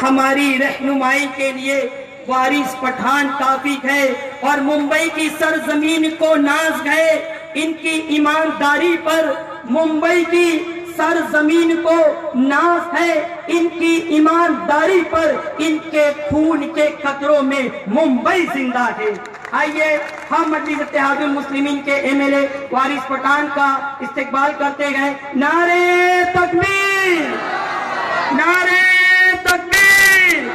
हमारी रहनुमाई के लिए वारिस पठान काफी है और मुंबई की सरजमीन को नाज गए। इनकी ईमानदारी पर मुंबई की सरजमीन को नाज है, इनकी ईमानदारी पर इनके खून के कतरों में मुंबई जिंदा है। आइए हम मजलिस इत्तेहादुल मुस्लिमीन के एमएलए वारिस पठान का इस्तकबाल करते गए। नारे तकबीर, नारे तकबीर,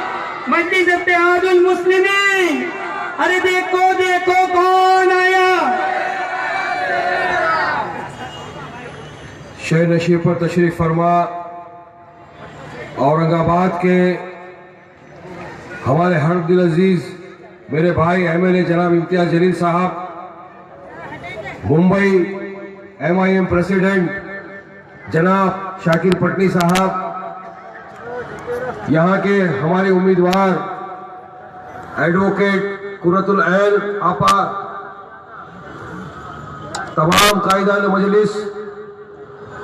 मजलिस इत्तेहादुल मुस्लिमीन। अरे देखो देखो कौन आया। शहर नशीब पर तशरीफ फरमा औरंगाबाद के हमारे हर दिल अजीज मेरे भाई एमएलए जनाब इम्तियाज जलील साहब, मुंबई एमआईएम प्रेसिडेंट जनाब शाकिर पटनी साहब, यहाँ के हमारे उम्मीदवार एडवोकेट कुर्रतुल ऐन आपा, तमाम कायदान मजलिस,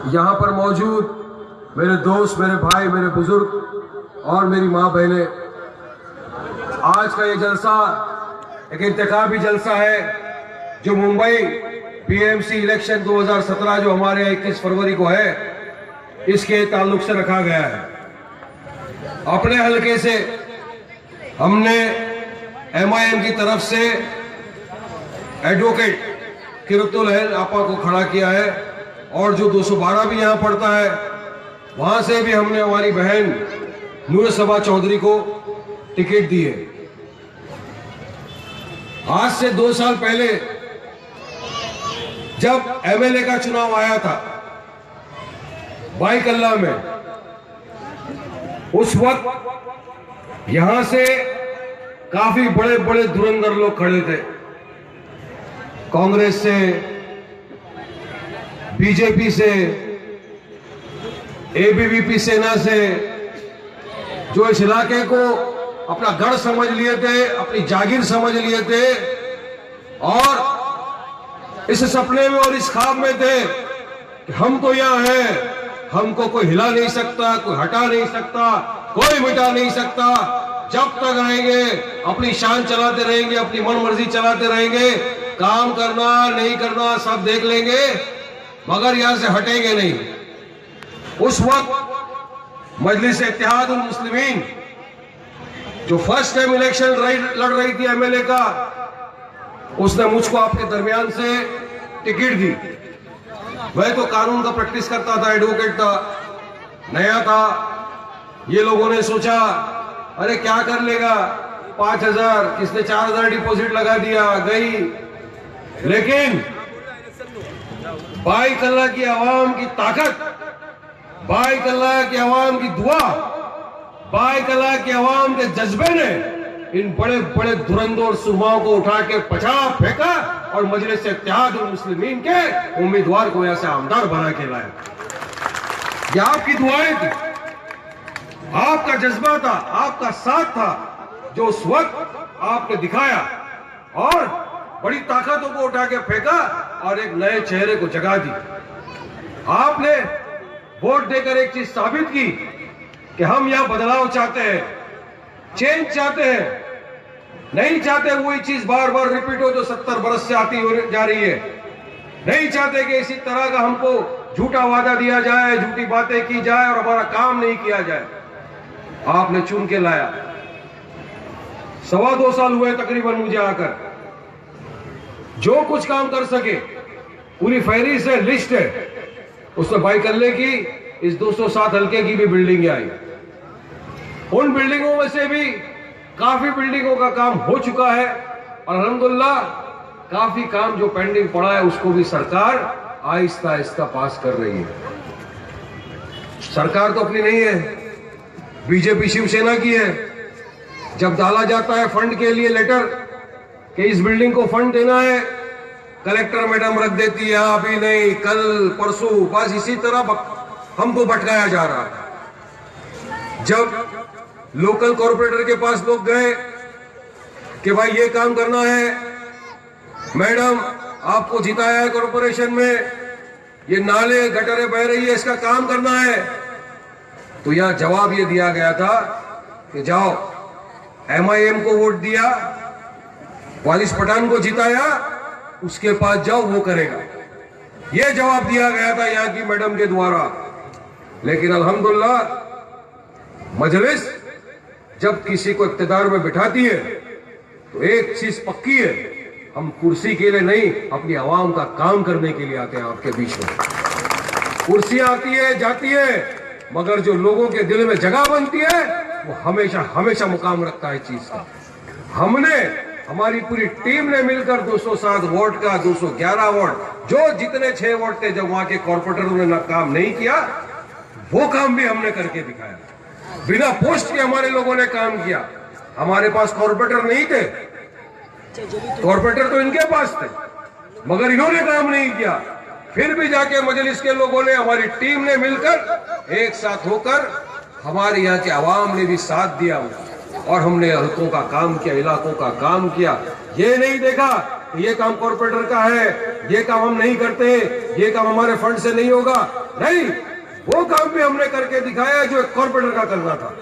यहाँ पर मौजूद मेरे दोस्त, मेरे भाई, मेरे बुजुर्ग और मेरी माँ बहनें, आज का ये जलसा एक इंतखाबी जलसा है जो मुंबई पीएमसी इलेक्शन 2017 जो हमारे 21 फरवरी को है, इसके ताल्लुक से रखा गया है। अपने हलके से हमने एमआईएम की तरफ से एडवोकेट कुर्रतुल ऐन आपा को खड़ा किया है और जो 212 भी यहाँ पड़ता है वहां से भी हमने हमारी बहन नूर सबा चौधरी को टिकट दी है। आज से 2 साल पहले जब एमएलए का चुनाव आया था बाईकल्ला में, उस वक्त यहां से काफी बड़े बड़े धुरंधर लोग खड़े थे, कांग्रेस से, बीजेपी से, एबीवीपी सेना से, जो इस इलाके को अपना गढ़ समझ लिए थे, अपनी जागीर समझ लिए थे और इस सपने में और इस ख्वाब में थे कि हम तो यहां हैं, हमको कोई हिला नहीं सकता, कोई हटा नहीं सकता, कोई मिटा नहीं सकता। जब तक रहेंगे अपनी शान चलाते रहेंगे, अपनी मन मर्जी चलाते रहेंगे, काम करना नहीं करना सब देख लेंगे, मगर यहां से हटेंगे नहीं। उस वक्त मजलिस इत्तेहादुल मुस्लिमीन जो फर्स्ट टाइम इलेक्शन लड़ रही थी एमएलए का, उसने मुझको आपके दरमियान से टिकट दी। मैं तो कानून का प्रैक्टिस करता था, एडवोकेट था, नया था। ये लोगों ने सोचा अरे क्या कर लेगा, 5000, किसने 4000 डिपॉजिट लगा दिया, गई। लेकिन बाईकल्ला की आवाम की ताकत, बाईकल्ला की आवाम की दुआ, बाईकल्ला की आवाम के जज्बे ने इन बड़े बड़े धुरंधर सुरमाओं को उठा के पछाड़ फेंका और मजलिस इत्तेहादुल मुस्लिमीन के उम्मीदवार को ऐसे आमदार बना के लाया। ये आपकी दुआएं थी, आपका जज्बा था, आपका साथ था, जो उस वक्त आपने दिखाया और बड़ी ताकतों को उठा के फेंका और एक नए चेहरे को जगा दी। आपने वोट देकर एक चीज साबित की कि हम यहां बदलाव चाहते हैं, चेंज चाहते हैं, नहीं चाहते वही चीज बार बार रिपीट हो जो 70 बरस से आती जा रही है। नहीं चाहते कि इसी तरह का हमको झूठा वादा दिया जाए, झूठी बातें की जाए और हमारा काम नहीं किया जाए। आपने चुन के लाया। 2.25 साल हुए तकरीबन मुझे आकर, जो कुछ काम कर सके पूरी फहरिस्त है, लिस्ट है। उसने बाईकल्ले की इस 207 हल्के की भी बिल्डिंग आई। उन बिल्डिंगों में से भी काफी बिल्डिंगों का काम हो चुका है और अल्हम्दुलिल्लाह काफी काम जो पेंडिंग पड़ा है उसको भी सरकार आहिस्ता आहिस्ता पास कर रही है। सरकार तो अपनी नहीं है, बीजेपी शिवसेना की है। जब डाला जाता है फंड के लिए लेटर कि इस बिल्डिंग को फंड देना है, कलेक्टर मैडम रख देती है अभी नहीं, कल परसों, बस इसी तरह हमको भटकाया जा रहा है। जब लोकल कॉर्पोरेटर के पास लोग गए कि भाई ये काम करना है, मैडम आपको जिताया है कॉर्पोरेशन में, ये नाले गटरें बह रही है, इसका काम करना है, तो यहां जवाब ये दिया गया था कि जाओ MIM को वोट दिया, वारिस पठान को जिताया, उसके पास जाओ वो करेगा। ये जवाब दिया गया था यहाँ की मैडम के द्वारा। लेकिन अल्हम्दुलिल्लाह मजलिस जब किसी को इख्तिदार में बिठाती है तो एक चीज पक्की है, हम कुर्सी के लिए नहीं, अपनी आवाम का काम करने के लिए आते हैं आपके बीच में। कुर्सियां आती है जाती है, मगर जो लोगों के दिल में जगह बनती है वो हमेशा हमेशा मुकाम रखता है चीज का। हमने, हमारी पूरी टीम ने मिलकर 207 वार्ड का 211 वार्ड, जो जितने 6 वार्ड थे, जब वहां के कॉर्पोरेटरों ने ना काम नहीं किया, वो काम भी हमने करके दिखाया। बिना पोस्ट के हमारे लोगों ने काम किया। हमारे पास कॉर्पोरेटर नहीं थे, कॉर्पोरेटर तो इनके पास थे, मगर इन्होंने काम नहीं किया। फिर भी जाके मजलिस के लोगों ने, हमारी टीम ने मिलकर एक साथ होकर हमारे यहाँ के आवाम ने भी साथ दिया और हमने हल्कों का काम किया, इलाकों का काम किया। ये नहीं देखा ये काम कॉर्पोरेटर का है, ये काम हम नहीं करते, ये काम हमारे फंड से नहीं होगा। नहीं, वो काम भी हमने करके दिखाया जो कॉर्पोरेटर का करना था।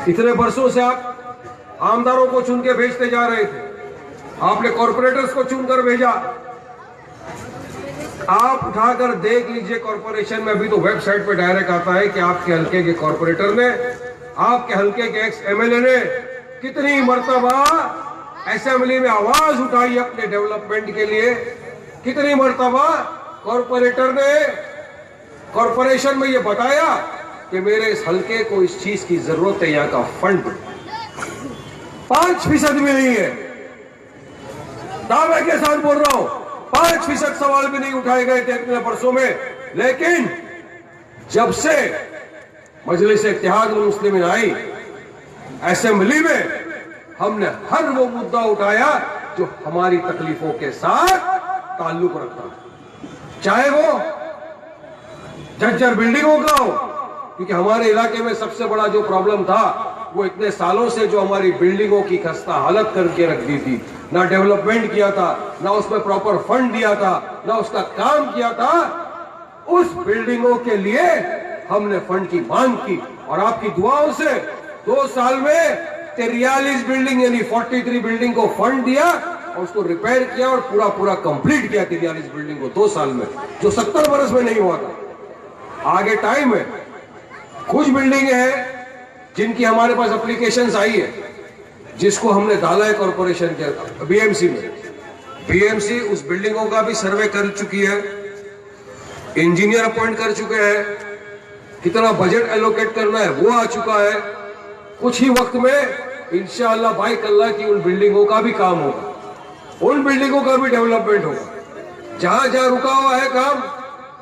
इतने वर्षों से आप आमदारों को चुन के भेजते जा रहे थे, आपने कॉर्पोरेटर्स को चुनकर भेजा। आप उठाकर देख लीजिए, कॉर्पोरेशन में अभी तो वेबसाइट पे डायरेक्ट आता है कि आपके हल्के के कॉर्पोरेटर ने, आपके हल्के के एक्स MLA ने कितनी मर्तबा असेंबली में आवाज उठाई अपने डेवलपमेंट के लिए, कितनी मर्तबा कॉर्पोरेटर ने कॉर्पोरेशन में ये बताया कि मेरे इस हल्के को इस चीज की जरूरत है, यहाँ का फंड 5% भी नहीं है। दावे के साथ बोल रहा हूं, 5% सवाल भी नहीं उठाए गए थे इतने वर्षों में। लेकिन जब से मजलिस इत्तेहाद मुस्लिमीन आई असेंबली में, हमने हर वो मुद्दा उठाया जो हमारी तकलीफों के साथ ताल्लुक रखता है, चाहे वो जर्जर बिल्डिंगों का हो, क्योंकि हमारे इलाके में सबसे बड़ा जो प्रॉब्लम था वो इतने सालों से जो हमारी बिल्डिंगों की खस्ता हालत करके रख दी थी, ना डेवलपमेंट किया था, ना उसमें प्रॉपर फंड दिया था, ना उसका काम किया था। उस बिल्डिंगों के लिए हमने फंड की मांग की और आपकी दुआओं से 2 साल में 43 बिल्डिंग यानी 43 बिल्डिंग को फंड दिया और उसको रिपेयर किया और पूरा कंप्लीट किया 43 बिल्डिंग को 2 साल में, जो 70 बरस में नहीं हुआ था। आगे टाइम है। कुछ बिल्डिंगें हैं जिनकी हमारे पास एप्लीकेशंस आई है, जिसको हमने डाला है कॉर्पोरेशन के BMC में। BMC उस बिल्डिंगों का भी सर्वे कर चुकी है, इंजीनियर अपॉइंट कर चुके हैं, कितना बजट एलोकेट करना है वो आ चुका है। कुछ ही वक्त में इंशाअल्लाह बाइक अल्लाह की उन बिल्डिंगों का भी काम होगा, उन बिल्डिंगों का भी डेवलपमेंट होगा। जहां जहां रुका हुआ है काम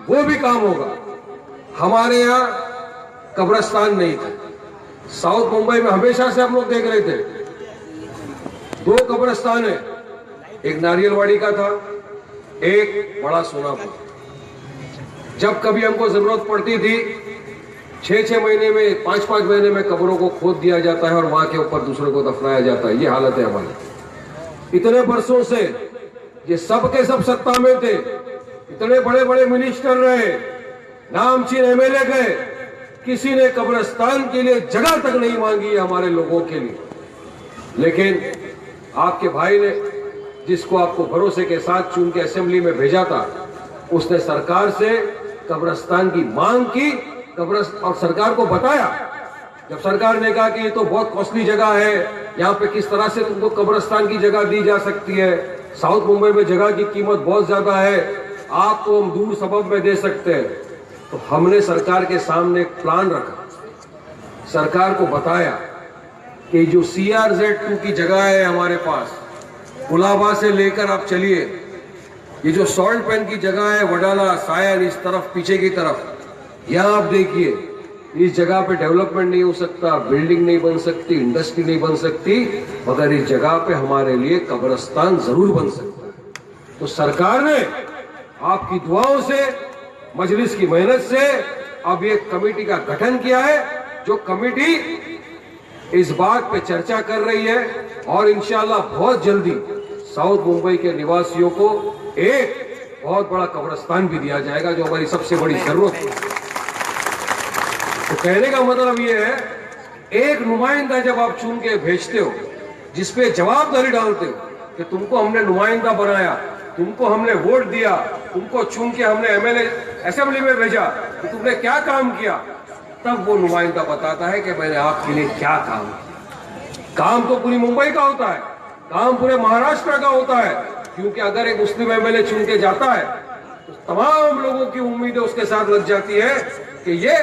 वो भी काम होगा। हमारे यहाँ कब्रिस्तान नहीं था, साउथ मुंबई में हमेशा से हम लोग देख रहे थे 2 कब्रिस्तान है, एक नारियलवाड़ी का था, एक बड़ा सोनापुर। जब कभी हमको जरूरत पड़ती थी 6-6 महीने में, 5-5 महीने में कब्रों को खोद दिया जाता है और वहां के ऊपर दूसरे को दफनाया जाता है। ये हालत है हमारी। इतने वर्षों से ये सब के सब सत्ता में थे, इतने बड़े बड़े मिनिस्टर रहे, नामचीन MLA गए, किसी ने कब्रिस्तान के लिए जगह तक नहीं मांगी है हमारे लोगों के लिए। लेकिन आपके भाई ने, जिसको आपको भरोसे के साथ चुन के असेंबली में भेजा था, उसने सरकार से कब्रिस्तान की मांग की और सरकार को बताया। जब सरकार ने कहा कि ये तो बहुत कॉस्टली जगह है, यहाँ पे किस तरह से तुमको कब्रिस्तान की जगह दी जा सकती है, साउथ मुंबई में जगह की कीमत बहुत ज्यादा है, आपको हम दूर सबब में दे सकते हैं। तो हमने सरकार के सामने एक प्लान रखा, सरकार को बताया कि जो CRZ2 की जगह है हमारे पास, कुलाबा से लेकर आप चलिए, ये जो सॉल्ट पैन की जगह है वडाला सायन इस तरफ पीछे की तरफ, यहाँ आप देखिए इस जगह पे डेवलपमेंट नहीं हो सकता, बिल्डिंग नहीं बन सकती, इंडस्ट्री नहीं बन सकती, मगर इस जगह पे हमारे लिए कब्रिस्तान जरूर बन सकता है। तो सरकार ने आपकी दुआओं से, मजलिस की मेहनत से अब एक कमेटी का गठन किया है, जो कमेटी इस बात पे चर्चा कर रही है और इंशाअल्लाह बहुत जल्दी साउथ मुंबई के निवासियों को एक बहुत बड़ा कब्रिस्तान भी दिया जाएगा, जो हमारी सबसे बड़ी जरूरत है। तो कहने का मतलब ये है एक नुमाइंदा जब आप चुन के भेजते हो, जिसपे जवाबदारी डालते हो कि तुमको हमने नुमाइंदा बनाया, तुमको हमने वोट दिया, तुमको चुन के हमने एमएलए असेंबली में भेजा, तो तुमने क्या काम किया, तब वो नुमाइंदा बताता है कि मैंने आपके लिए क्या काम किया। काम तो पूरी मुंबई का होता है, काम पूरे महाराष्ट्र का होता है, क्योंकि अगर एक मुस्लिम एमएलए चुन के जाता है तो तमाम लोगों की उम्मीदें उसके साथ लग जाती है कि ये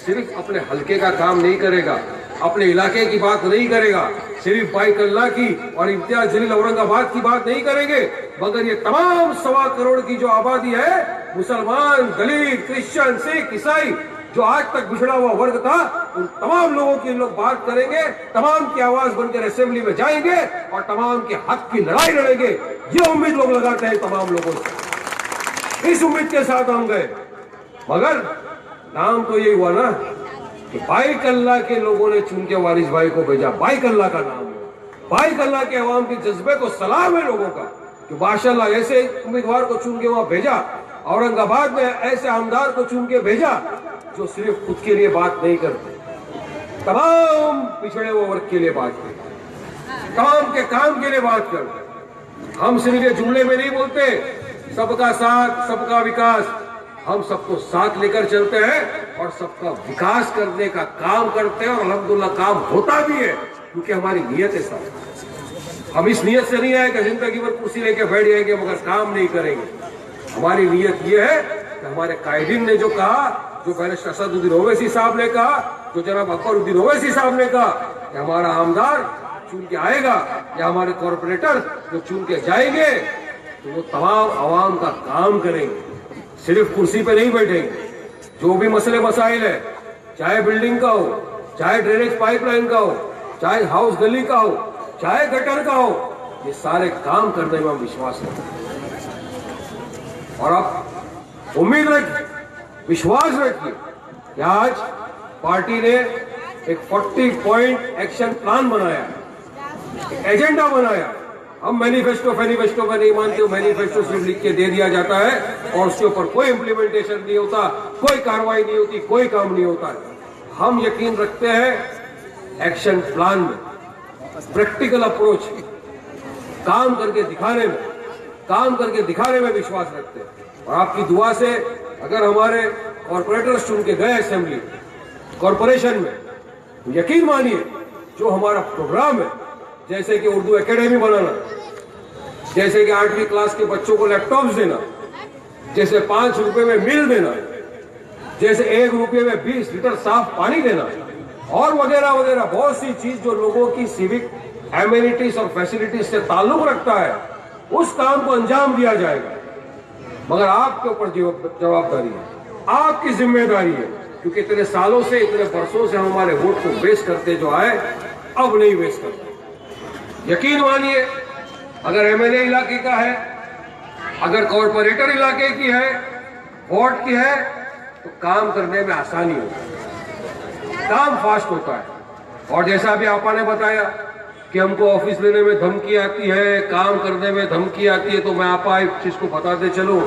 सिर्फ अपने हलके का काम नहीं करेगा, अपने इलाके की बात नहीं करेगा, सिर्फ बाइकल्ला की और इम्तियाज जलील औरंगाबाद की बात नहीं करेंगे, मगर ये तमाम 1.25 करोड़ की जो आबादी है, मुसलमान, दलित, क्रिश्चियन, सिख, ईसाई, जो आज तक बिछड़ा हुआ वर्ग था, उन तमाम लोगों की लोग बात करेंगे, तमाम की आवाज बनकर असेंबली में जाएंगे और तमाम के हक की लड़ाई लड़ेंगे। ये उम्मीद लोग लगाते हैं तमाम लोगों से। इस उम्मीद के साथ हम गए, मगर नाम तो यही हुआ ना कि बाइकल्ला के लोगों ने चुन के वारिस भाई को भेजा। बाइकल्ला का नाम है, बाइकल्ला के अवाम के जज्बे को सलाम है लोगों का कि माशाल्लाह ऐसे उम्मीदवार को चुन के वहां भेजा, औरंगाबाद में ऐसे आमदार को चुन के भेजा जो सिर्फ खुद के लिए बात नहीं करते, तमाम पिछड़े हुए वर्ग के लिए बात करते, तमाम के काम के लिए बात करते। हम सिर्फ ये जुमले में नहीं बोलते सबका साथ सबका विकास, हम सबको साथ लेकर चलते हैं और सबका विकास करने का काम करते हैं और अल्हम्दुलिल्लाह काम होता भी है, क्योंकि हमारी नीयत है साथ। हम इस नीयत से नहीं आए कि जिंदगी भर कुर्सी लेके बैठ जाएंगे मगर काम नहीं करेंगे। हमारी नीयत ये है कि हमारे कायदीन ने जो कहा, जो बैरिस्टर असदुद्दीन ओवैसी साहब ने कहा, जो जनाब अकबरुद्दीन ओवैसी साहब ने कहा कि हमारा आमदार चुन के आएगा या हमारे कॉर्पोरेटर जो चुन के जाएंगे तो वो तमाम आवाम का काम करेंगे, सिर्फ कुर्सी पे नहीं बैठेंगे। जो भी मसले मसाइल है, चाहे बिल्डिंग का हो, चाहे ड्रेनेज पाइपलाइन का हो, चाहे हाउस गली का हो, चाहे गटर का हो, ये सारे काम करने में हम विश्वास रखते हैं। और आप उम्मीद रखिए, विश्वास रखिए कि आज पार्टी ने एक 40 पॉइंट एक्शन प्लान बनाया, एजेंडा बनाया। हम मैनिफेस्टो में नहीं मानते हो, मैनिफेस्टो सिर्फ लिख के दे दिया जाता है और उसके ऊपर कोई इंप्लीमेंटेशन नहीं होता, कोई कार्रवाई नहीं होती, कोई काम नहीं होता है। हम यकीन रखते हैं एक्शन प्लान में, प्रैक्टिकल अप्रोच, काम करके दिखाने में विश्वास रखते हैं। और आपकी दुआ से अगर हमारे कॉर्पोरेटर्स चुन के गए असेंबली कॉर्पोरेशन में, तो यकीन मानिए जो हमारा प्रोग्राम है, जैसे कि उर्दू एकेडमी बनाना, जैसे कि 8वीं क्लास के बच्चों को लैपटॉप्स देना, जैसे 5 रुपए में मिल देना, जैसे 1 रुपये में 20 लीटर साफ पानी देना और वगैरह वगैरह बहुत सी चीज जो लोगों की सिविक एमिनिटीज और फैसिलिटीज से ताल्लुक रखता है, उस काम को अंजाम दिया जाएगा। मगर आपके ऊपर जवाबदारी है, आपकी जिम्मेदारी है, क्योंकि इतने सालों से, इतने वर्षों से हम हमारे वोट को वेस्ट करते जो आए, अब नहीं वेस्ट करते। यकीन मानिए, अगर एमएलए इलाके का है, अगर कॉर्पोरेटर इलाके की है, वोट की है, तो काम करने में आसानी होती है, काम फास्ट होता है। और जैसा अभी आपा ने बताया कि हमको ऑफिस लेने में धमकी आती है, काम करने में धमकी आती है, तो मैं आपा एक चीज को बताते चलूं,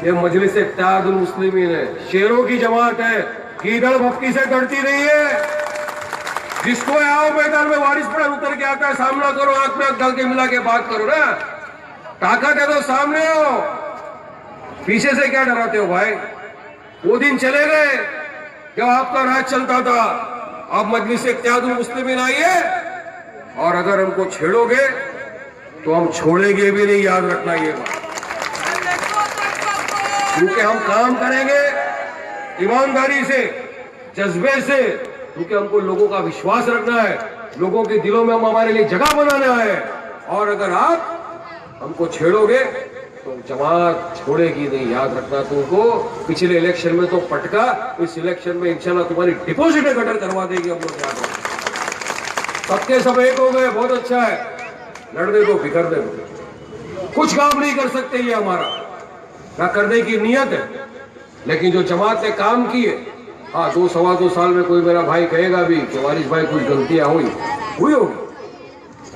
ये मजलिस इत्तेहादुल मुस्लिमीन है, शेरों की जमात है, कीदड़ भपकी से डरती नहीं है। जिसको आओ मैदान में वारिस पड़ा उतर के आता है, सामना करो, आंख में आंख डाल के मिला के बात करो ना, ताकत है तो सामने आओ, पीछे से क्या डराते हो भाई। वो दिन चले गए जब आपका राज चलता था, अब मजलिस इत्तेहादुल मुस्लिमीन आई है और अगर हमको छेड़ोगे तो हम छोड़ेंगे भी नहीं, याद रखना ये बात, क्योंकि हम काम करेंगे ईमानदारी से, जज्बे से, क्योंकि हमको लोगों का विश्वास रखना है, लोगों के दिलों में हम हमारे लिए जगह बनाना है। और अगर आप हमको छेड़ोगे तो जमात छोड़ेगी नहीं, याद रखना तुमको। पिछले इलेक्शन में तो पटका, इस इलेक्शन में इंशाल्लाह तुम्हारी डिपॉजिट गटर करवा देगी हम लोग, याद रखना। सबके सब एक हो गए, बहुत अच्छा है, लड़ने दो, बिखरने दो, कुछ काम नहीं कर सकते ये हमारा ना करने की नीयत है। लेकिन जो जमात ने काम किए, हाँ 2-2.25 साल में कोई मेरा भाई कहेगा भी कि वारिस भाई कुछ गलतियां हुई होगी,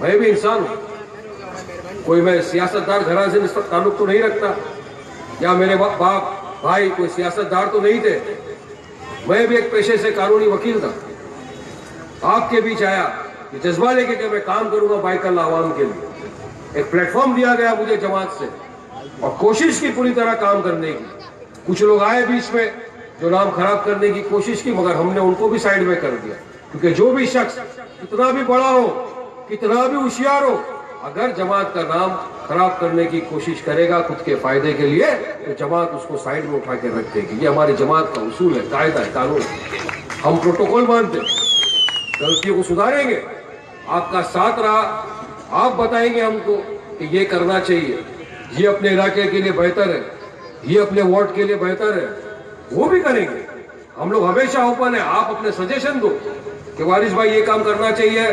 मैं भी इंसान हूं, कोई मैं सियासतदार घराने से इस ताल्लुक तो नहीं रखता, या मेरे बाप भाई कोई सियासतदार तो नहीं थे, मैं भी एक पेशे से कानूनी वकील था। आपके बीच आया, ये जज्बा लेके कि मैं काम करूंगा बाइकल्ला आवाम के लिए। एक प्लेटफॉर्म दिया गया मुझे जमात से और कोशिश की पूरी तरह काम करने की। कुछ लोग आए बीच में जो नाम खराब करने की कोशिश की, मगर हमने उनको भी साइड में कर दिया, क्योंकि जो भी शख्स कितना भी बड़ा हो, कितना भी होशियार हो, अगर जमात का नाम खराब करने की कोशिश करेगा खुद के फायदे के लिए, तो जमात उसको साइड में उठा के रख देगी। ये हमारी जमात का उसूल है, कायदा है, कानून। हम प्रोटोकॉल मानते, गलतियों को सुधारेंगे, आपका साथ रहा, आप बताएंगे हमको कि ये करना चाहिए, ये अपने इलाके के लिए बेहतर है, ये अपने वार्ड के लिए बेहतर है, वो भी करेंगे। हम लोग हमेशा ओपन है, आप अपने सजेशन दो कि वारिस भाई ये काम करना चाहिए,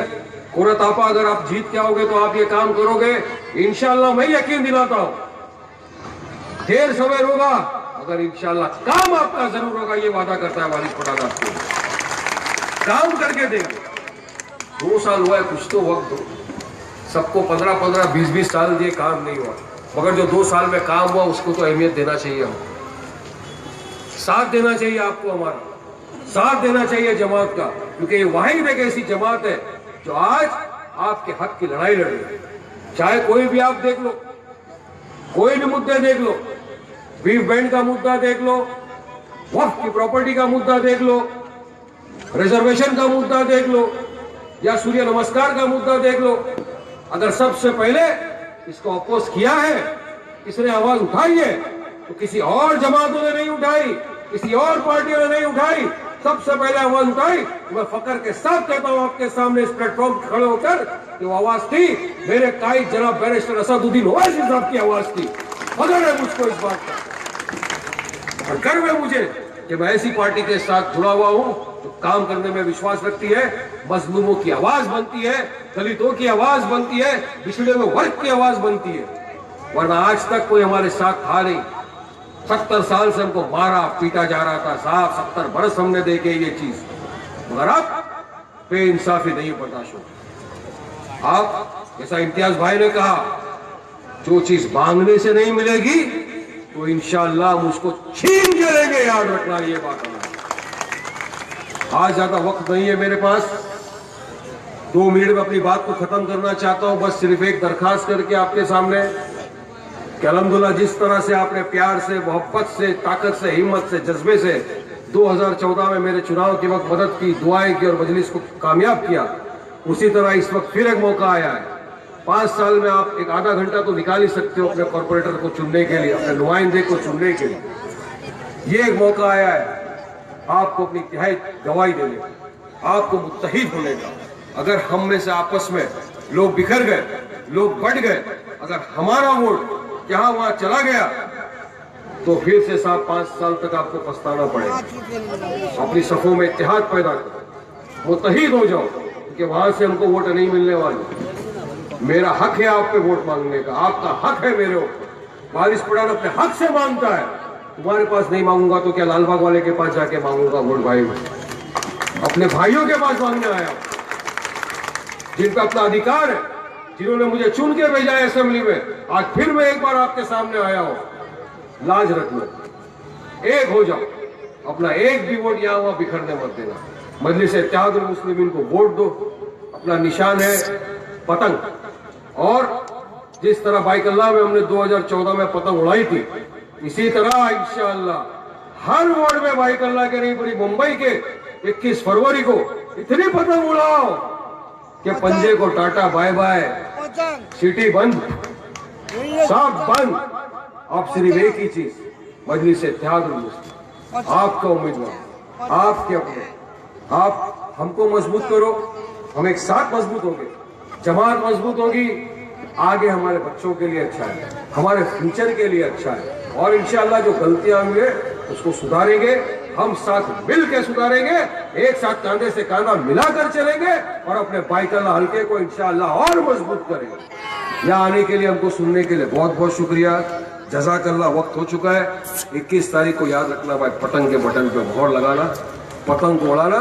कोरा तापा अगर आप जीत के आओगे तो आप ये काम करोगे, इंशाल्लाह मैं यकीन दिलाता हूं देर सवेर होगा, अगर इंशाल्लाह काम आपका जरूर होगा, ये वादा करता है वारिस पठान आपको। काम करके देंगे। 2 साल हुआ है, कुछ तो वक्त दो। सबको 15-15, 20-20 साल ये काम नहीं हुआ, मगर जो 2 साल में काम हुआ उसको तो अहमियत देना चाहिए। हम साथ देना चाहिए, आपको हमारा साथ देना चाहिए जमात का, क्योंकि ये वाहिद एक ऐसी जमात है जो आज आपके हक की लड़ाई लड़ रही है। चाहे कोई भी आप देख लो, कोई भी मुद्दे देख लो, बीफ बैंड का मुद्दा देख लो, वक्फ की प्रॉपर्टी का मुद्दा देख लो, रिजर्वेशन का मुद्दा देख लो, या सूर्य नमस्कार का मुद्दा देख लो। अगर सबसे पहले इसको अपोज किया है, इसने आवाज उठाई है, तो किसी और जमातों ने नहीं उठाई, किसी और पार्टियों ने नहीं उठाई, सबसे पहले आवाज उठाई। मैं फकर के साथ कहता हूं आपके सामने इस प्लेटफॉर्म पर खड़े होकर कि वो आवाज थी मेरे कायद जनाब बैरिस्टर असदुद्दीन ओवैसी साहब की आवाज थी। फकर है मुझको इस बात का, और गर्व है मुझे कि मैं ऐसी पार्टी के साथ जुड़ा हुआ हूं जो काम करने में विश्वास रखती है, मजलूमों की आवाज बनती है, दलितों की आवाज बनती है, पिछड़े हुए वर्ग की आवाज बनती है। वरना आज तक कोई हमारे साथ था नहीं। 70 साल से हमको मारा पीटा जा रहा था साहब, 70 बरस हमने देखे ये चीज, मगर अब बेइंसाफी नहीं बर्दाश्त होगी। आप जैसा इम्तियाज भाई ने कहा, जो चीज मांगने से नहीं मिलेगी तो इंशाअल्लाह हम उसको छीन के लेंगे, याद रखना ये बात। आज ज्यादा वक्त नहीं है मेरे पास, 2 मिनट में अपनी बात को खत्म करना चाहता हूं। बस सिर्फ एक दरखास्त करके आपके सामने कि अल्हम्दुलिल्लाह जिस तरह से आपने प्यार से, मोहब्बत से, ताकत से, हिम्मत से, जज्बे से 2014 में मेरे चुनाव के वक्त मदद की, दुआएं की और मजलिस को कामयाब किया, उसी तरह इस वक्त फिर एक मौका आया है। 5 साल में आप एक आधा घंटा तो निकाल ही सकते हो अपने कॉर्पोरेटर को चुनने के लिए, अपने नुमाइंदे को चुनने के लिए। ये एक मौका आया है आपको अपनी तिहाई गवाही देने का, आपको मुत्तहिद होने का। अगर हम में से आपस में लोग बिखर गए, लोग बढ़ गए, अगर हमारा वोट जहां वहां चला गया, तो फिर से साहब 5 साल तक आपको पछताना पड़ेगा। अपनी सफों में इत्तेहाद पैदा करो, मुत्तहिद हो जाओ, क्योंकि वहां से हमको वोट नहीं मिलने वाले। मेरा हक है आप पे वोट मांगने का, आपका हक है मेरे ऊपर। वारिस पठान अपने हक से मांगता है, तुम्हारे पास नहीं मांगूंगा तो क्या लालबाग वाले के पास जाके मांगूंगा वोट? भाई अपने भाइयों के पास मांगने आया, जिन पर अपना अधिकार है, जिन्होंने मुझे चुन के भेजा है असेंबली में। आज फिर मैं एक बार आपके सामने आया हूं। लाज रख लो, एक हो जाओ, अपना एक भी वोट यहां वहां बिखरने मत देना। मजलिस इत्तेहादुल मुस्लिमीन को वोट दो। अपना निशान है पतंग, और जिस तरह बाइकल्ला में हमने 2014 में पतंग उड़ाई थी, इसी तरह इंशाअल्लाह हर वार्ड में बाइकल्ला के नहीं, पूरी मुंबई के 21 फरवरी को इतनी पतंग उड़ाओ कि पंजे को टाटा बाय बाय, सिटी बंद, सब बंद। अब सिर्फ एक ही चीज, मजलिस इत्तेहादुल मुस्लिमीन, आपका उम्मीदवार, आपके अपने, आप हमको मजबूत करो, हम एक साथ मजबूत होंगे, जमात मजबूत होगी, आगे हमारे बच्चों के लिए अच्छा है, हमारे फ्यूचर के लिए अच्छा है। और इंशाअल्लाह जो गलतियां हुई है उसको सुधारेंगे, हम साथ मिल के सुधारेंगे, एक साथ कंधे से कंधा मिलाकर चलेंगे और अपने बाइकल्ला हल्के को इंशाअल्लाह और मजबूत करेंगे। यहाँ आने के लिए, हमको सुनने के लिए बहुत बहुत शुक्रिया, जज़ाकल्लाह। वक्त हो चुका है। 21 तारीख को याद रखना भाई, पतंग के बटन पे मोहर लगाना, पतंग को उड़ाना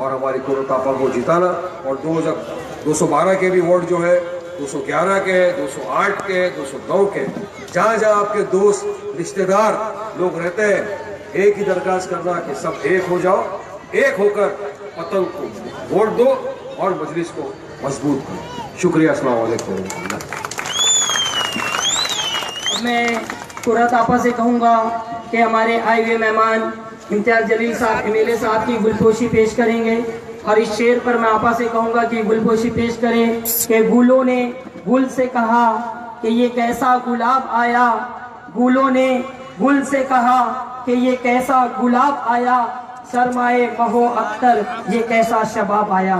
और हमारी कोरोतापा को जिताना। और 212 के भी वोट जो है, 211 के, 208 के, 209 के, जहाँ जहाँ आपके दोस्त रिश्तेदार लोग रहते हैं, एक ही दरखास्त करना कि सब एक हो जाओ, एक होकर पतंग को वोट दो और मजलिस को मजबूत करो। शुक्रिया। अस्सलाम वालेकुम। मैं तुरंत आपा से कहूँगा कि हमारे आए हुए मेहमान इम्तियाज जलील साहब MLA साहब की गुलपोशी पेश करेंगे और इस शेर पर मैं आपा से कहूँगा कि गुलपोशी पेश करें कि गुलों ने गुल से कहा कि ये कैसा गुलाब आया, गुलों ने गुल से कहा कि ये कैसा गुलाब आया, शर्माए महो अख्तर ये कैसा शबाब आया।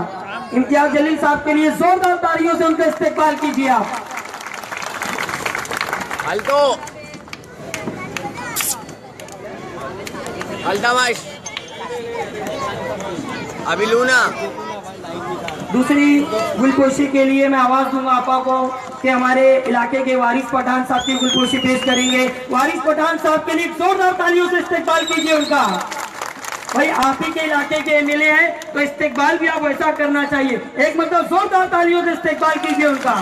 इम्तियाज जलील साहब के लिए जोरदार तालियों से उनका इस्तेकबाल कीजिए आप। अभी लूना। दूसरी गुलपोशी के लिए मैं आवाज दूंगा आपा को कि हमारे इलाके के वारिस पठान साहब की गुलपोशी पेश करेंगे। वारिस पठान साहब के लिए जोरदार तालियों से इस्तेकबाल कीजिए उनका। भाई आप ही के इलाके के MLA हैं तो इस्तेकबाल भी आप वैसा करना चाहिए। एक मतलब जोरदार तालियों से इस्तेकबाल कीजिए उनका।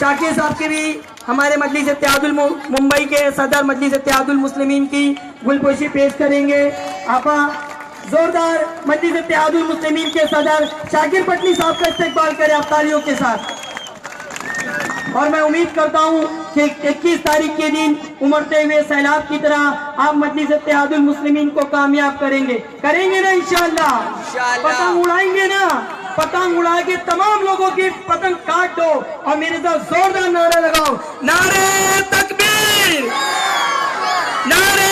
शाकिर साहब के भी हमारे मजलिस इत्तेहादुल मुंबई के सदर मजलिस इत्तेहादुल मुस्लिमीन की गुलपोशी पेश करेंगे। आपा जोरदार मजलिस इत्तेहादुल मुस्लिमीन के सदर शाकिर पटनी साहब का इस्तेकबाल करें आप तालियों के साथ। और मैं उम्मीद करता हूं कि 21 तारीख के दिन उमड़ते हुए सैलाब की तरह आप मजलिस इत्तेहादुल मुस्लिमीन को कामयाब करेंगे ना इंशाअल्लाह। पतंग उड़ाएंगे ना, पतंग उड़ा के तमाम लोगों की पतंग काट दो और मेरे साथ जोरदार नारा लगाओ, नारे तकबीर, नारे